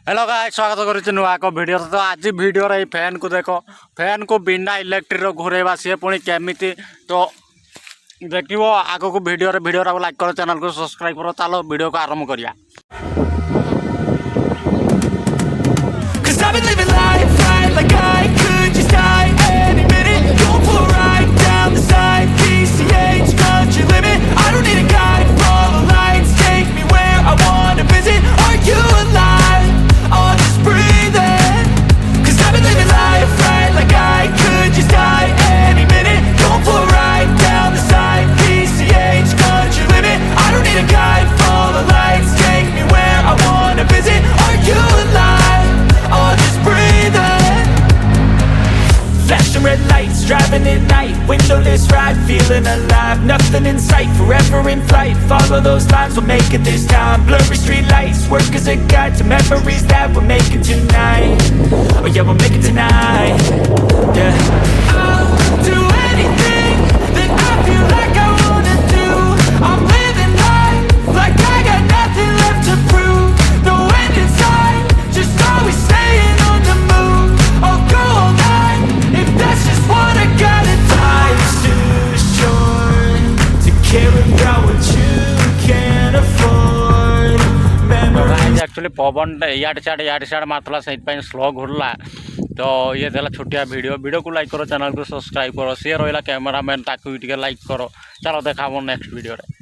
Hello guys स्वागत करुच्ची नुआ एक वीडियो। तो आज वीडियो रे फैन को देखो, फैन को बिना इलेक्ट्रिक घुरेवा सी पुणी केमिति तो देखियो आग को वीडियो लाइक करो, चैनल को सब्सक्राइब करो। चलो वीडियो को आरंभ करिया। Red lights, driving at night, windowless ride, feeling alive. Nothing in sight, forever in flight. Follow those lines, we'll make it this time. Blurry street lights, work as a guide to memories that we're making tonight. Oh yeah, we'll make it tonight. Yeah. I'll do anything that I feel like I wanna do. I'm living life like I got nothing left to prove. No end in sight, just always staying on the move. I'll go all night if that's just what I gotta do. Life's too short to care about what you can't afford. Actually Pawan इाड़ सियाड़ मारला से slow घूरला। तो ये देला छोटिया video को like करो, चैनल को सब्सक्राइब करो, शेयर होइला कैमरामैन ताकि लाइक करो। चलो देखा नेक्स्ट वीडियो रे।